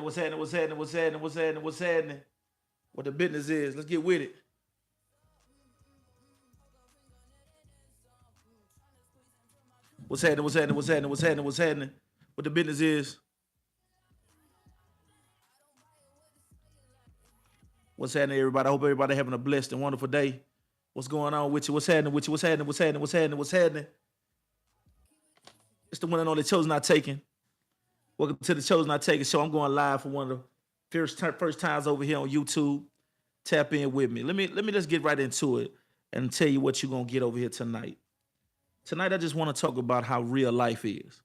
What's happening? What's happening? What's happening? What's happening? What's happening? What the business is? Let's get with it. What's happening? What's happening? What's happening? What's happening? What's happening? What the business is? What's happening, everybody? I hope everybody having a blessed and wonderful day. What's going on with you? What's happening with you? What's happening? What's happening? What's happening? What's happening? It's the one and only Chosen Not Taken. Welcome to the Chosen Not Taken show. I'm going live for one of the first times over here on YouTube. Tap in with me. Let me just get right into it and tell you what you're gonna get over here tonight. Tonight, I just want to talk about how real life is.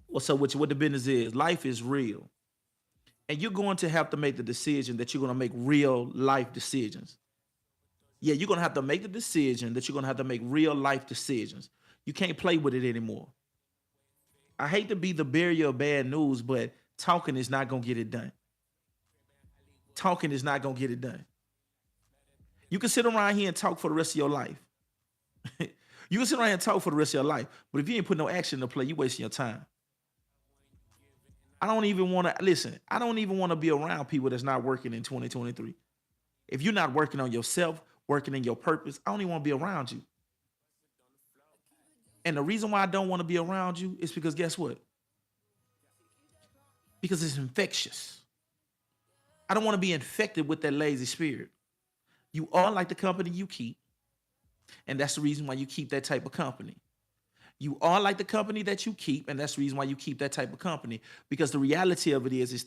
What's up with you? What the business is? Life is real. And you're going to have to make the decision that you're going to make real life decisions. Yeah, you're going to have to make the decision that you're going to have to make real life decisions. You can't play with it anymore. I hate to be the bearer of bad news, but talking is not going to get it done. Talking is not going to get it done. You can sit around here and talk for the rest of your life. You can sit around here and talk for the rest of your life, but if you ain't put no action to play, you wasting your time. I don't even want to listen. I don't even want to be around people that's not working in 2023. If you're not working on yourself, working in your purpose, I don't even want to be around you. And the reason why I don't want to be around you is because guess what? Because it's infectious. I don't want to be infected with that lazy spirit. You are like the company you keep. And that's the reason why you keep that type of company. You are like the company that you keep, and that's the reason why you keep that type of company. Because the reality of it is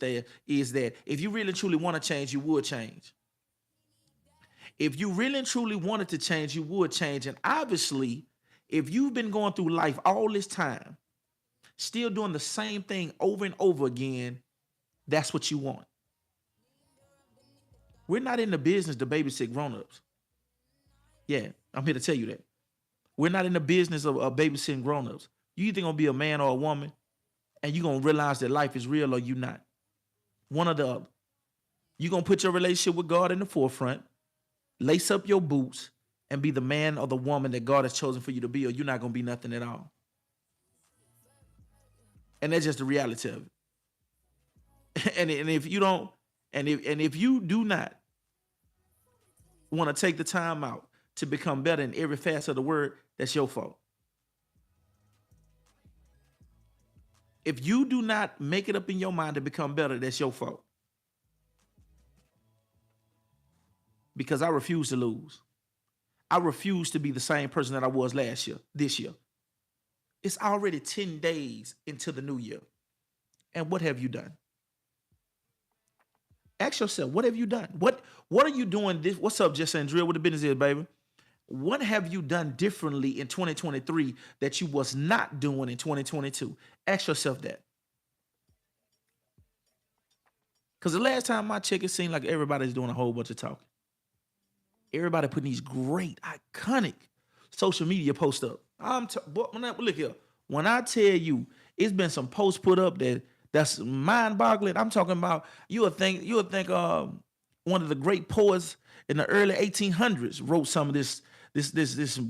that if you really truly want to change, you would change. If you really and truly wanted to change, you would change. And obviously, if you've been going through life all this time, still doing the same thing over and over again, that's what you want. We're not in the business to babysit grown-ups. Yeah, I'm here to tell you that. We're not in the business of babysitting grown-ups. You either gonna be a man or a woman, and you're gonna realize that life is real or you not. One or the other. You're gonna put your relationship with God in the forefront, lace up your boots, and be the man or the woman that God has chosen for you to be, or you're not gonna be nothing at all. And that's just the reality of it. and if you don't, and if you do not want to take the time out to become better in every facet of the word, that's your fault. If you do not make it up in your mind to become better, that's your fault. Because I refuse to lose. I refuse to be the same person that I was last year, this year. It's already 10 days into the new year. And what have you done? Ask yourself, what have you done? What are you doing this? What's up, Jess and Drill? What the business is, baby? What have you done differently in 2023 that you was not doing in 2022? Ask yourself that. Because the last time I checked, it seemed like everybody's doing a whole bunch of talking. Everybody putting these great, iconic social media posts up. Look here. When I tell you, it's been some posts put up that's mind-boggling. I'm talking about you would think one of the great poets in the early 1800s wrote some of this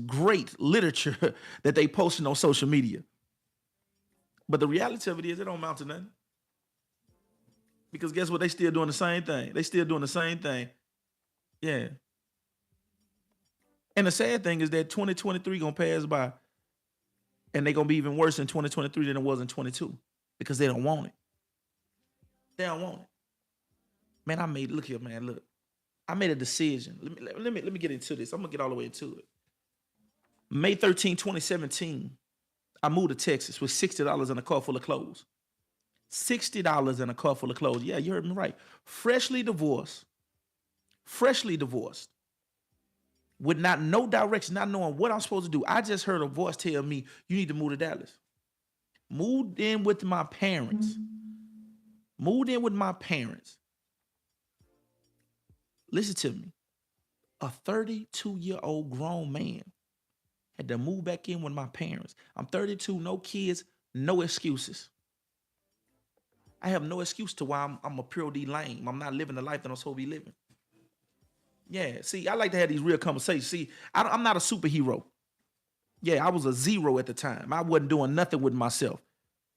great literature that they posted on social media. But the reality of it is it don't amount to nothing. Because guess what? They still doing the same thing. They still doing the same thing. Yeah. And the sad thing is that 2023 gonna pass by, and they gonna be even worse in 2023 than it was in 22 because they don't want it. They don't want it. Man, look here, man. Look, I made a decision. Let me get into this. I'm gonna get all the way into it. May 13, 2017, I moved to Texas with $60 and a car full of clothes. $60 and a car full of clothes. Yeah, you heard me right. Freshly divorced, with no direction, not knowing what I'm supposed to do. I just heard a voice tell me, you need to move to Dallas. Moved in with my parents. Listen to me. A 32-year-old grown man had to move back in with my parents. I'm 32, no kids, no excuses. I have no excuse to why I'm a pure D lame. I'm not living the life that I'm supposed to be living. Yeah, see, I like to have these real conversations. See, I'm not a superhero. Yeah, I was a zero at the time. I wasn't doing nothing with myself.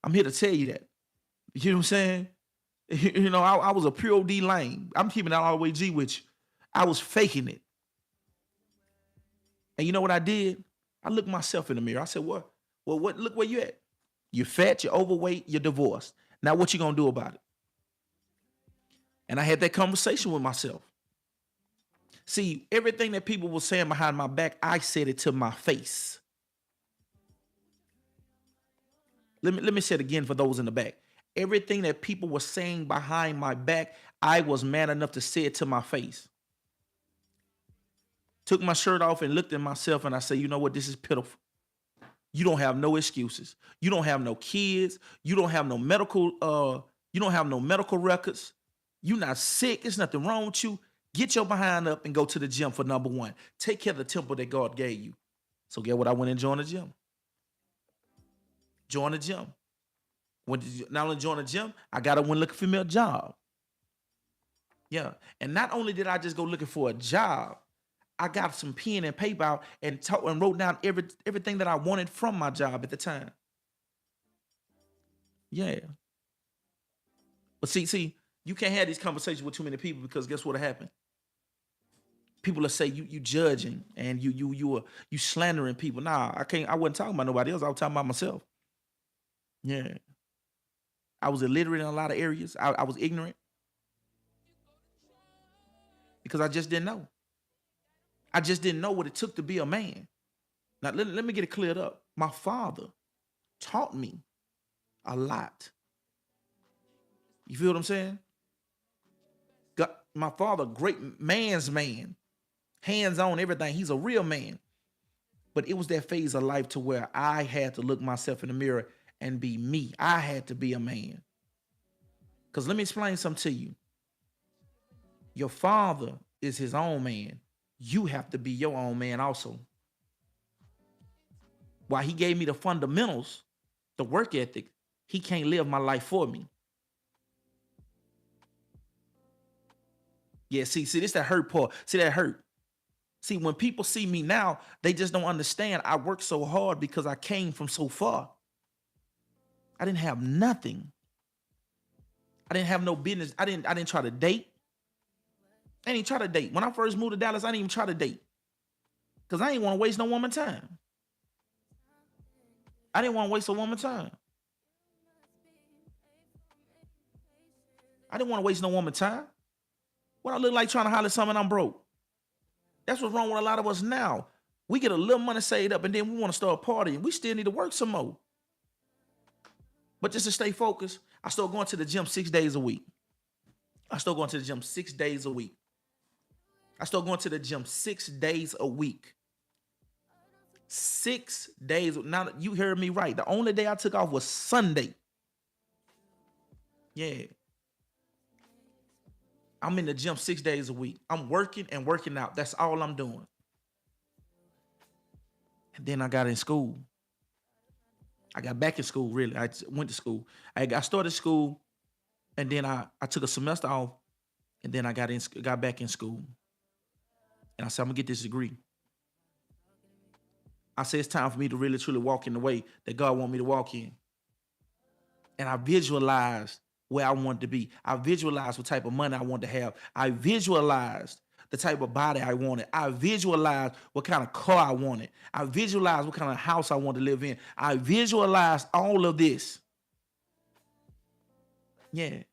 I'm here to tell you that. You know what I'm saying? You know, I was a pure D lame. I'm keeping that all the way G with you. I was faking it. And you know what I did? I looked myself in the mirror. I said, what? Well, what? Look where you at. You're fat, you're overweight, you're divorced. Now what you gonna do about it? And I had that conversation with myself. See, everything that people were saying behind my back, I said it to my face. Let me say it again for those in the back. Everything that people were saying behind my back, I was man enough to say it to my face. Took my shirt off and looked at myself and I said, you know what? This is pitiful. You don't have no excuses. You don't have no kids. You don't have no medical records. You're not sick. There's nothing wrong with you. Get your behind up and go to the gym for number one. Take care of the temple that God gave you. So get what? I went and joined the gym. Join the gym. Not only join the gym, I got to went looking for me a job. Yeah. And not only did I just go looking for a job, I got some pen and paper out and wrote down everything that I wanted from my job at the time. Yeah. But see, you can't have these conversations with too many people because guess what happened? People will say you judging and you slandering people. Nah, I wasn't talking about nobody else. I was talking about myself. Yeah. I was illiterate in a lot of areas. I was ignorant because I just didn't know. I just didn't know what it took to be a man. Now, let me get it cleared up. My father taught me a lot. You feel what I'm saying? My father, great man's man, hands on everything. He's a real man. But it was that phase of life to where I had to look myself in the mirror and be me. I had to be a man. Because let me explain something to you. Your father is his own man. You have to be your own man also. While he gave me the fundamentals, the work ethic, he can't live my life for me. Yeah, see, this that hurt part. See, that hurt. See, when people see me now, they just don't understand. I worked so hard because I came from so far. I didn't have nothing. I didn't have no business. I didn't try to date. I didn't try to date. When I first moved to Dallas, I didn't even try to date. Because I didn't want to waste no woman's time. I didn't want to waste a woman's time. I didn't want to waste no woman's time. What I look like trying to holler something, I'm broke. That's what's wrong with a lot of us now. We get a little money saved up and then we want to start partying. We still need to work some more. But just to stay focused, I started going to the gym 6 days a week. I started going to the gym 6 days a week. I started going to the gym 6 days a week. 6 days. Now, you heard me right. The only day I took off was Sunday. Yeah. I'm in the gym 6 days a week. I'm working and working out. That's all I'm doing. And then I got in school. I got back in school, really. I went to school. I started school, and then I took a semester off, and then I got back in school. And I said, I'm going to get this degree. I said, it's time for me to really, truly walk in the way that God wants me to walk in. And I visualized where I wanted to be. I visualized what type of money I wanted to have. I visualized the type of body I wanted. I visualized what kind of car I wanted. I visualized what kind of house I wanted to live in. I visualized all of this. Yeah.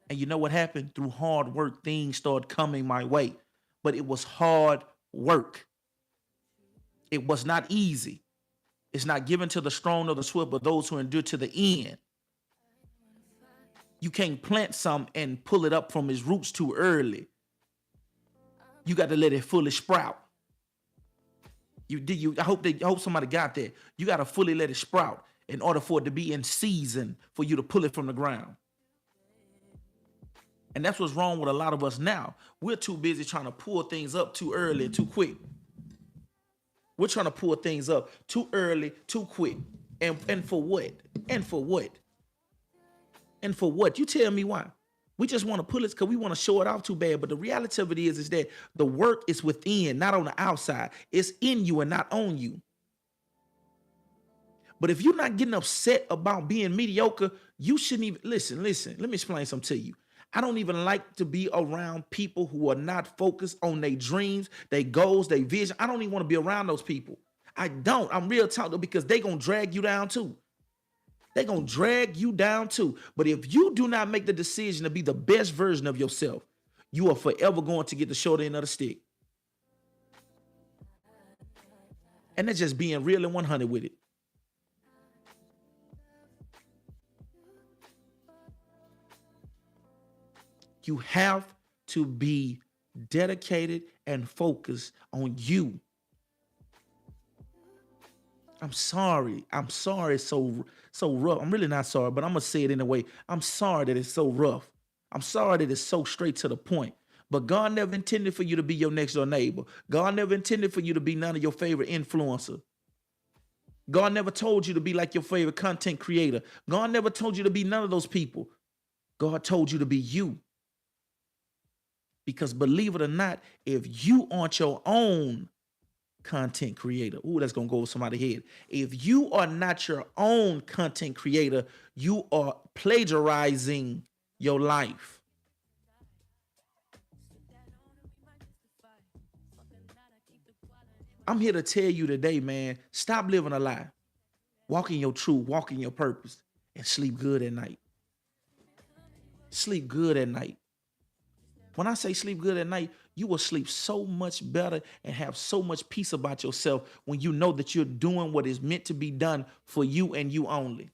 And you know what happened? Through hard work, things started coming my way. But it was hard work. It was not easy. It's not given to the strong or the swift, but those who endure to the end. You can't plant some and pull it up from its roots too early. You got to let it fully sprout. I hope somebody got that. You got to fully let it sprout in order for it to be in season for you to pull it from the ground. And that's what's wrong with a lot of us now. We're too busy trying to pull things up too early and too quick. We're trying to pull things up too early, too quick. And for what? And for what? And for what? You tell me why. We just want to pull it because we want to show it off too bad. But the reality of it is that the work is within, not on the outside. It's in you and not on you. But if you're not getting upset about being mediocre, you shouldn't even listen. Let me explain something to you. I don't even like to be around people who are not focused on their dreams, their goals, their vision. I don't even want to be around those people. I don't. I'm real talk though, because they gonna drag you down too. They gonna drag you down too. But if you do not make the decision to be the best version of yourself, you are forever going to get the short end of the stick. And that's just being real and 100 with it. You have to be dedicated and focused on you. I'm sorry. I'm sorry it's so rough. I'm really not sorry, but I'm gonna say it in a way. I'm sorry that it's so rough. I'm sorry that it's so straight to the point. But God never intended for you to be your next door neighbor. God never intended for you to be none of your favorite influencer. God never told you to be like your favorite content creator. God never told you to be none of those people. God told you to be you. Because believe it or not, if you aren't your own content creator, ooh, that's gonna go over somebody's head. If you are not your own content creator, you are plagiarizing your life. I'm here to tell you today, man, stop living a lie. Walk in your truth, walk in your purpose, and sleep good at night. Sleep good at night. When I say sleep good at night, you will sleep so much better and have so much peace about yourself when you know that you're doing what is meant to be done for you and you only.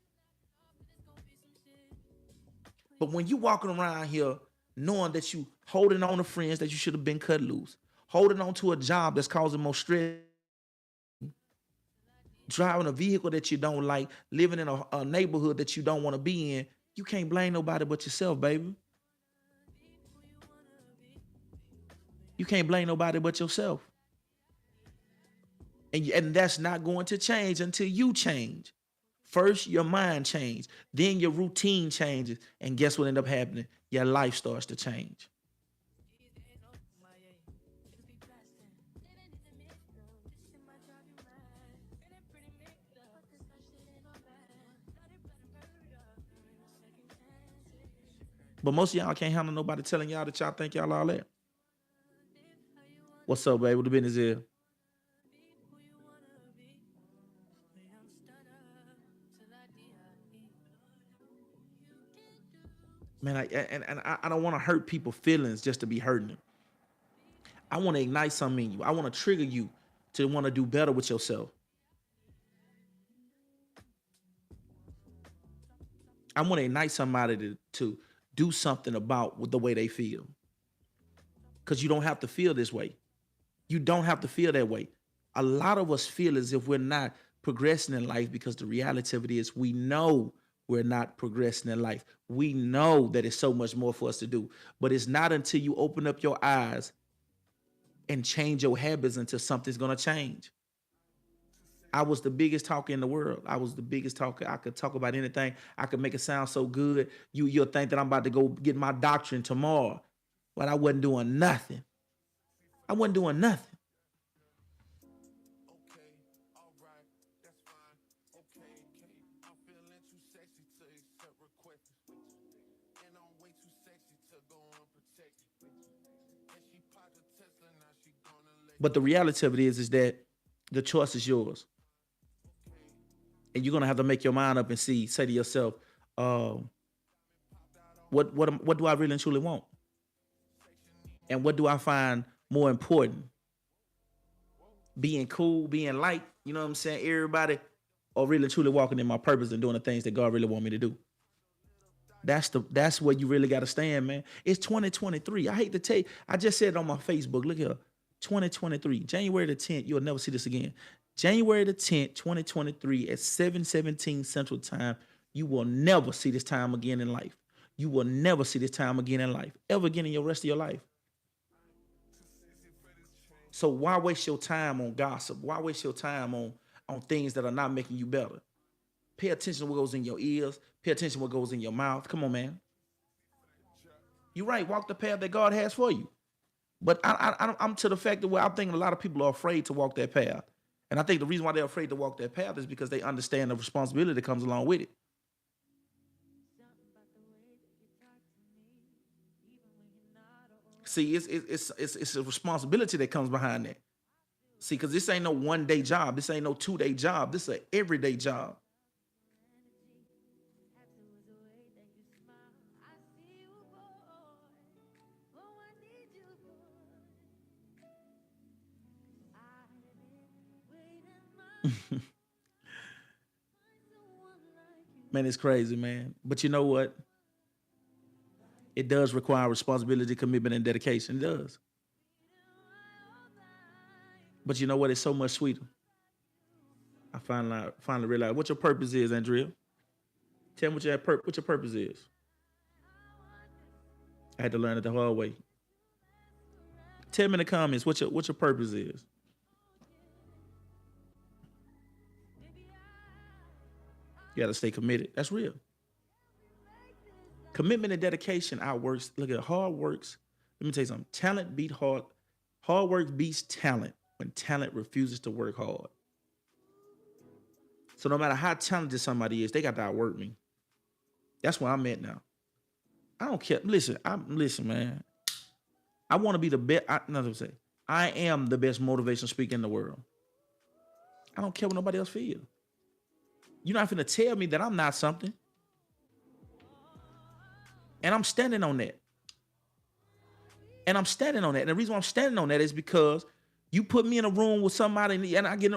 But when you walking around here knowing that you holding on to friends that you should have been cut loose, holding on to a job that's causing more stress, driving a vehicle that you don't like, living in a neighborhood that you don't want to be in, you can't blame nobody but yourself, baby. You can't blame nobody but yourself. And that's not going to change until you change. First, your mind changes, then your routine changes, and guess what end up happening? Your life starts to change. But most of y'all can't handle nobody telling y'all that y'all think y'all all that. What's up, baby? What the business is? Man, I don't want to hurt people's feelings just to be hurting them. I want to ignite something in you. I want to trigger you to want to do better with yourself. I want to ignite somebody to do something about with the way they feel. Because you don't have to feel this way. You don't have to feel that way. A lot of us feel as if we're not progressing in life because the reality of it is we know we're not progressing in life. We know that it's so much more for us to do. But it's not until you open up your eyes and change your habits until something's going to change. I was the biggest talker in the world. I was the biggest talker. I could talk about anything. I could make it sound so good. You'll think that I'm about to go get my doctrine tomorrow. But I wasn't doing nothing. I wasn't doing nothing. But the reality of it is that the choice is yours. And you're gonna have to make your mind up and say to yourself, um, what do I really and truly want? And what do I find more important? Being cool, being light, you know what I'm saying? Everybody, or really and truly walking in my purpose and doing the things that God really want me to do. That's where you really got to stand, man. It's 2023. I hate to tell you, I just said it on my Facebook. Look here, 2023, January the 10th. You'll never see this again. January the 10th, 2023, at 7:17 Central Time. You will never see this time again in life. You will never see this time again in life, ever again in your rest of your life. So why waste your time on gossip? Why waste your time on things that are not making you better? Pay attention to what goes in your ears. Pay attention to what goes in your mouth. Come on, man. You're right. Walk the path that God has for you. But I'm to the fact that where I'm thinking a lot of people are afraid to walk that path. And I think the reason why they're afraid to walk that path is because they understand the responsibility that comes along with it. See, it's a responsibility that comes behind that. See, because this ain't no 1 day job. This ain't no 2 day job. This is an everyday job. Man, it's crazy, man. But you know what? It does require responsibility, commitment, and dedication. It does. But you know what? It's so much sweeter. I finally realized what your purpose is, Andrea. Tell me what your purpose is. I had to learn it the hard way. Tell me in the comments what your purpose is. You got to stay committed. That's real. Commitment and dedication outworks. Look at hard works. Let me tell you something. Talent beat hard. Hard work beats talent when talent refuses to work hard. So no matter how talented somebody is, they got to outwork me. That's where I'm at now. I don't care. Listen, man. I want to be the best. Nothing to say. I am the best motivational speaker in the world. I don't care what nobody else feels. You're not finna tell me that I'm not something. And I'm standing on that. And the reason why I'm standing on that is because you put me in a room with somebody and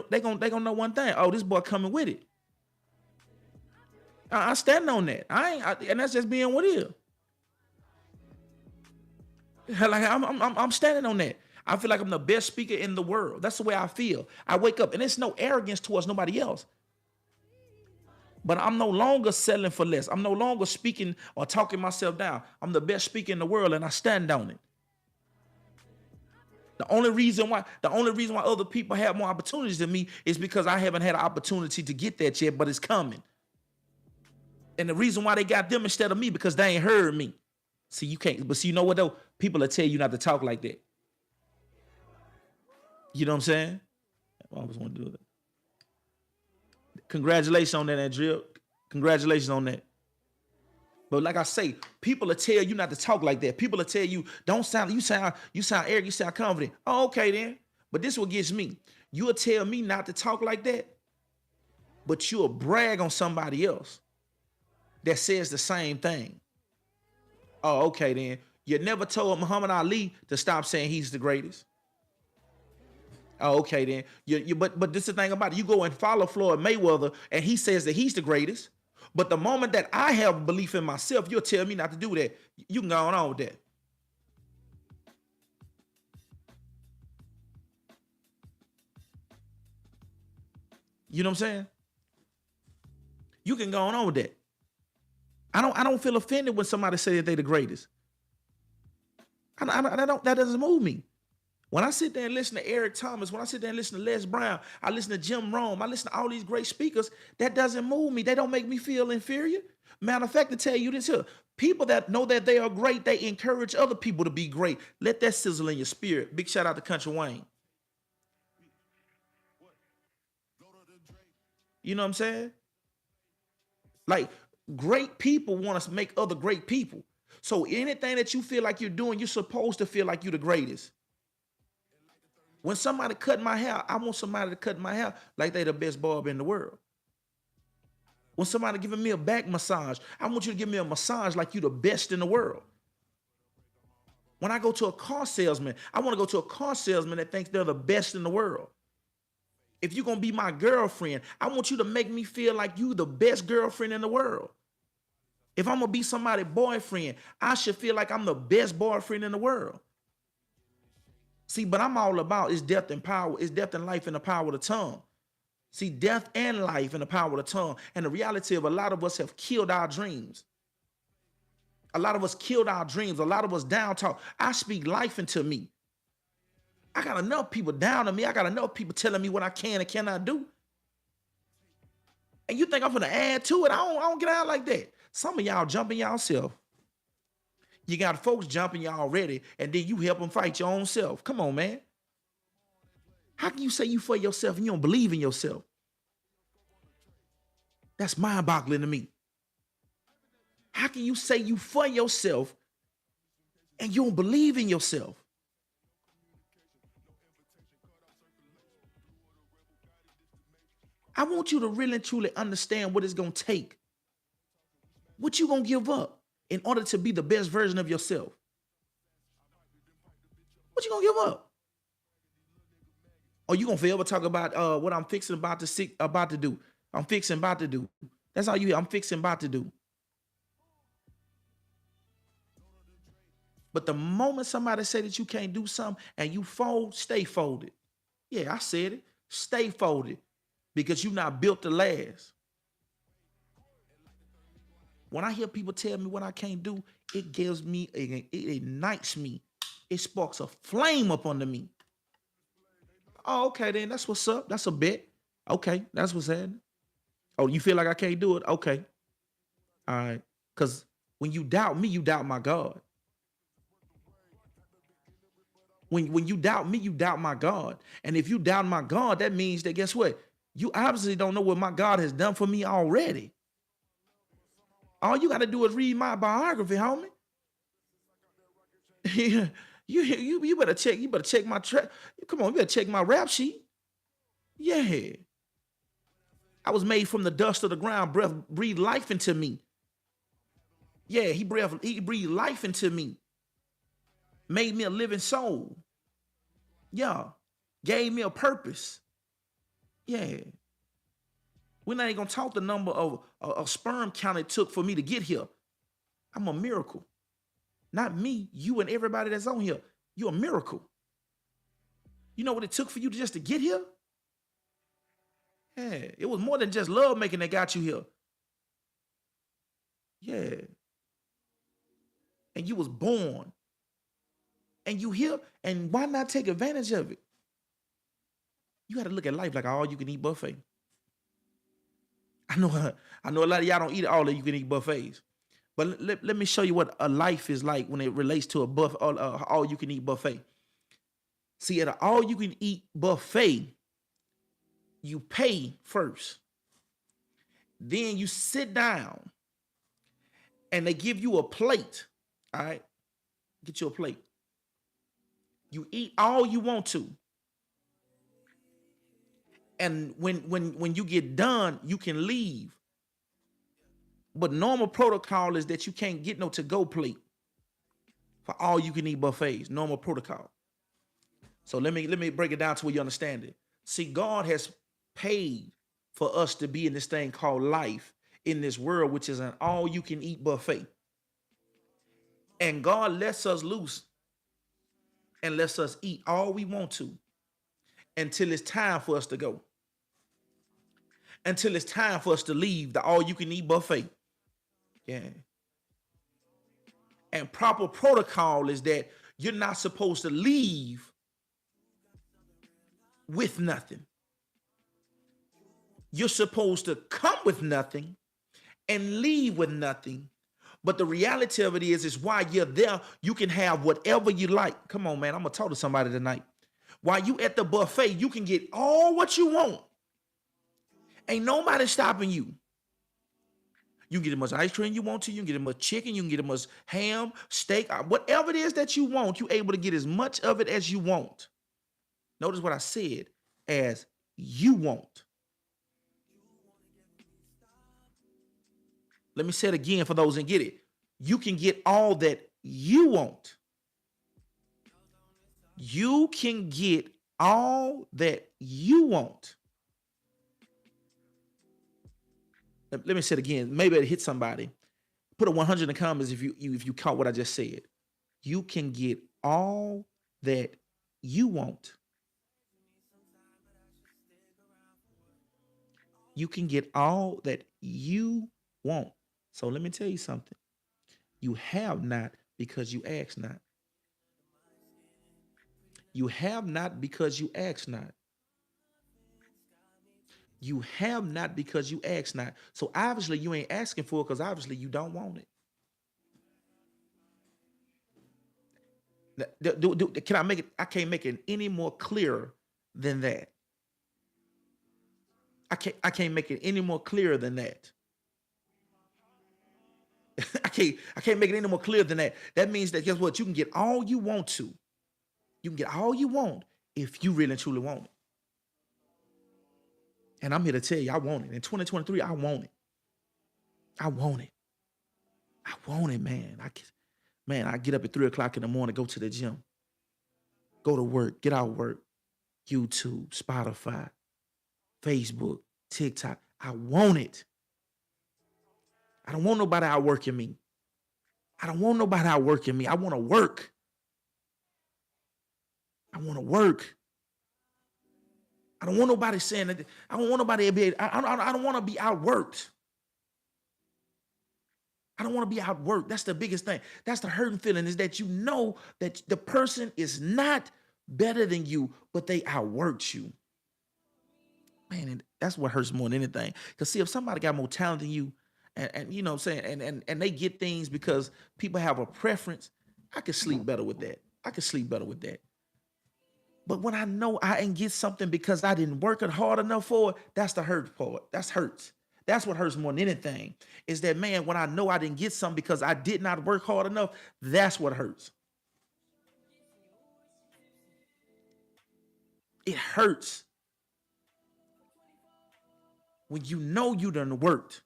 they gonna know one thing. Oh, this boy coming with it. I stand on that. And that's just being what is. Like I'm standing on that. I feel like I'm the best speaker in the world. That's the way I feel. I wake up and it's no arrogance towards nobody else. But I'm no longer settling for less. I'm no longer speaking or talking myself down. I'm the best speaker in the world and I stand on it. The only reason why other people have more opportunities than me is because I haven't had an opportunity to get that yet, but it's coming. And the reason why they got them instead of me because they ain't heard me. See, you can't, but see, you know what though? People will tell you not to talk like that. You know what I'm saying? I always want to do that. Congratulations on that, Andrea. Congratulations on that. But like I say, people will tell you not to talk like that. People will tell you, you sound arrogant, you sound confident. Oh, okay then. But this is what gets me. You'll tell me not to talk like that, but you'll brag on somebody else that says the same thing. Oh, okay then. You never told Muhammad Ali to stop saying he's the greatest. Oh, okay then. But this is the thing about it. You go and follow Floyd Mayweather, and he says that he's the greatest. But the moment that I have belief in myself, you'll tell me not to do that. You can go on with that. You know what I'm saying? You can go on with that. I don't feel offended when somebody says that they're the greatest. That doesn't move me. When I sit there and listen to Eric Thomas, when I sit there and listen to Les Brown, I listen to Jim Rome, I listen to all these great speakers, that doesn't move me. They don't make me feel inferior. Matter of fact, to tell you this here, people that know that they are great, they encourage other people to be great. Let that sizzle in your spirit. Big shout out to Country Wayne. You know what I'm saying? Like, great people want to make other great people. So anything that you feel like you're doing, you're supposed to feel like you're the greatest. When somebody cut my hair, I want somebody to cut my hair like they the best barber in the world. When somebody giving me a back massage, I want you to give me a massage like you the best in the world. When I go to a car salesman, I want to go to a car salesman that thinks they're the best in the world. If you're going to be my girlfriend, I want you to make me feel like you the best girlfriend in the world. If I'm going to be somebody's boyfriend, I should feel like I'm the best boyfriend in the world. See, but I'm all about is death and power, is death and life and the power of the tongue. See, death and life and the power of the tongue. And the reality of a lot of us have killed our dreams. A lot of us killed our dreams. A lot of us down talk. I speak life into me. I got enough people down on me. I got enough people telling me what I can and cannot do. And you think I'm going to add to it? I don't get out like that. Some of y'all jumping y'allself. You got folks jumping you already, and then you help them fight your own self. Come on, man. How can you say you for yourself and you don't believe in yourself? That's mind-boggling to me. How can you say you for yourself and you don't believe in yourself? I want you to really and truly understand what it's going to take. What you going to give up in order to be the best version of yourself? What you going to give up? Or you going to forever talk about what I'm fixing about to do? I'm fixing about to do. That's all you hear. I'm fixing about to do. But the moment somebody say that you can't do something and you fold, stay folded. Yeah, I said it. Stay folded because you're not built to last. When I hear people tell me what I can't do, it gives me, it ignites me. It sparks a flame up under me. Oh, okay, then that's what's up. That's a bet. Okay, that's what's happening. Oh, you feel like I can't do it? Okay. All right. Because when you doubt me, you doubt my God. When you doubt me, you doubt my God. And if you doubt my God, that means that guess what? You obviously don't know what my God has done for me already. All you got to do is read my biography, homie. you better check. You better check my track. Come on, you better check my rap sheet. Yeah, I was made from the dust of the ground. Breath breathed life into me. Yeah, he breathed life into me. Made me a living soul. Yeah, gave me a purpose. Yeah, we're not even gonna talk the number of sperm count it took for me to get here. I'm a miracle. Not me, you and everybody that's on here. You're a miracle. You know what it took for you just to get here? Yeah, it was more than just love making that got you here. Yeah. And you was born. And you here, and why not take advantage of it? You got to look at life like all you can eat buffet. I know a lot of y'all don't eat all that you can eat buffets. But let me show you what a life is like when it relates to a all you can eat buffet. See, at an all you can eat buffet, you pay first. Then you sit down and they give you a plate. All right. Get you a plate. You eat all you want to. And when you get done, you can leave. But normal protocol is that you can't get no to-go plate for all you can eat buffets. Normal protocol. So let me break it down to where you understand it. See, God has paid for us to be in this thing called life in this world, which is an all you can eat buffet. And God lets us loose and lets us eat all we want to until it's time for us to go. Until it's time for us to leave the all you can eat buffet. Yeah. And proper protocol is that you're not supposed to leave with nothing. You're supposed to come with nothing and leave with nothing. But the reality of it is while you're there, you can have whatever you like. Come on, man. I'm going to talk to somebody tonight. While you at the buffet, you can get all what you want. Ain't nobody stopping you. You can get as much ice cream you want to. You can get as much chicken. You can get as much ham, steak, whatever it is that you want. You're able to get as much of it as you want. Notice what I said, as you want. Let me say it again for those that get it. You can get all that you want. You can get all that you want. Let me say it again. Maybe it hit somebody. Put a 100 in the comments if you caught what I just said. You can get all that you want. You can get all that you want. So let me tell you something. You have not because you ask not. You have not because you ask not. You have not because you ask not. So obviously you ain't asking for it because obviously you don't want it. Can I make it? I can't make it any more clear than that. I can't make it any more clear than that. I can't make it any more clear than that. That means that guess what? You can get all you want to. You can get all you want if you really and truly want it. And I'm here to tell you, I want it. In 2023, I want it. I want it. I want it, man. I get up at 3 o'clock in the morning, go to the gym, go to work, get out of work, YouTube, Spotify, Facebook, TikTok. I want it. I don't want nobody outworking me. I don't want nobody outworking me. I want to work. I want to work. I don't want nobody saying that. I don't want nobody to be. I don't want to be outworked. I don't want to be outworked. That's the biggest thing. That's the hurting feeling, is that you know that the person is not better than you, but they outworked you. Man, and that's what hurts more than anything. Because see, if somebody got more talent than you, and you know what I'm saying, and they get things because people have a preference, I could sleep better with that. I could sleep better with that. But when I know I ain't get something because I didn't work it hard enough for it, that's the hurt part. That's hurts. That's what hurts more than anything. Is that, man, when I know I didn't get something because I did not work hard enough, that's what hurts. It hurts when you know you done worked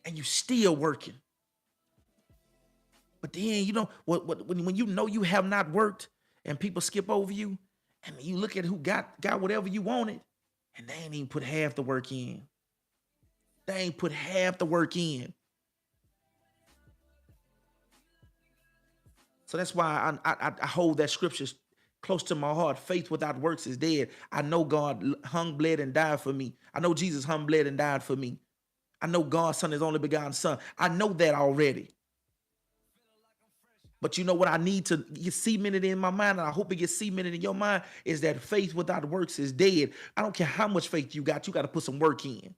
and you still working. But then you know when you know you have not worked and people skip over you, and you look at who got whatever you wanted, and they ain't even put half the work in. They ain't put half the work in. So that's why I hold that scripture close to my heart. Faith without works is dead. I know God hung, bled, and died for me. I know Jesus hung, bled, and died for me. I know God's son, his only begotten son. I know that already. But you know what I need to get cemented in my mind, and I hope it gets cemented in your mind, is that faith without works is dead. I don't care how much faith you got to put some work in.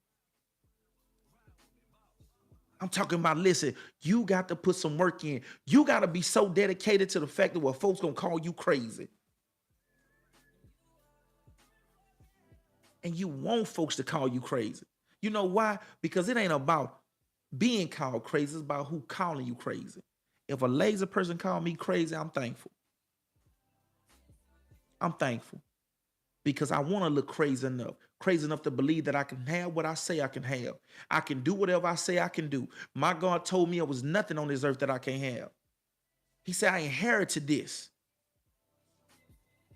I'm talking about, listen, you got to put some work in. You got to be so dedicated to the fact that, well, folks gonna call you crazy. And you want folks to call you crazy. You know why? Because it ain't about being called crazy, it's about who calling you crazy. If a lazy person call me crazy, I'm thankful. I'm thankful because I want to look crazy enough to believe that I can have what I say I can have. I can do whatever I say I can do. My God told me there was nothing on this earth that I can't have. He said, I inherited this.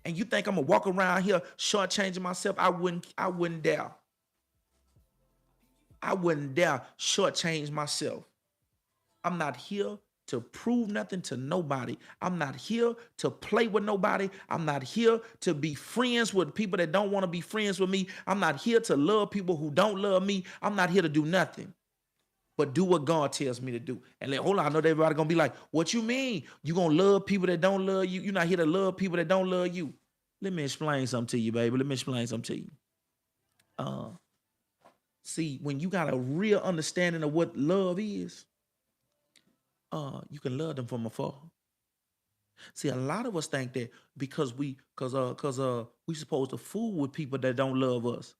And you think I'm gonna walk around here shortchanging myself? I wouldn't dare. I wouldn't dare shortchange myself. I'm not here to prove nothing to nobody. I'm not here to play with nobody. I'm not here to be friends with people that don't want to be friends with me. I'm not here to love people who don't love me. I'm not here to do nothing but do what God tells me to do. And hold on, I know that everybody gonna be like, what you mean? You gonna love people that don't love you? You're not here to love people that don't love you. Let me explain something to you, baby. Let me explain something to you. Uh, See, when you got a real understanding of what love is, you can love them from afar. See, a lot of us think that because we supposed to fool with people that don't love us.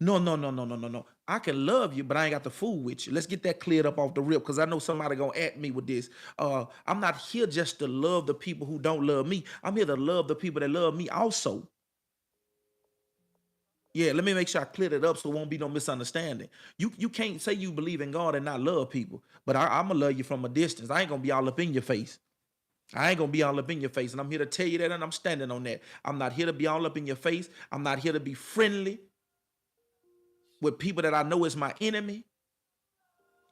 No, no, no, no, no, no, no. I can love you, but I ain't got to fool with you. Let's get that cleared up off the rip, because I know somebody gonna at me with this. I'm not here just to love the people who don't love me. I'm here to love the people that love me also. Yeah, let me make sure I cleared it up so it won't be no misunderstanding. You can't say you believe in God and not love people, but I'm gonna love you from a distance. I ain't gonna be all up in your face. I ain't gonna be all up in your face, and I'm here to tell you that, and I'm standing on that. I'm not here to be all up in your face. I'm not here to be friendly with people that I know is my enemy.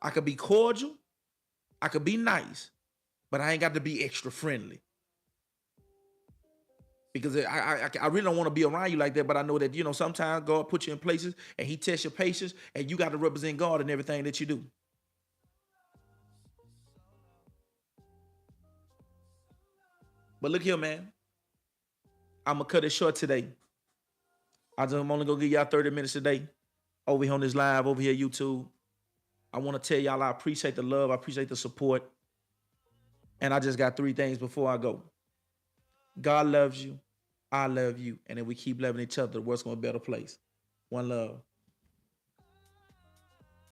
I could be cordial, I could be nice, but I ain't got to be extra friendly, because I really don't want to be around you like that. But I know that sometimes God put you in places and He tests your patience, and you got to represent God in everything that you do. But look here, man. I'm gonna cut it short today. I'm only gonna give y'all 30 minutes today over here on this live over here YouTube. I want to tell y'all I appreciate the love, I appreciate the support, and I just got three things before I go. God loves you. I love you. And then we keep loving each other. The world's going to be a better place. One love.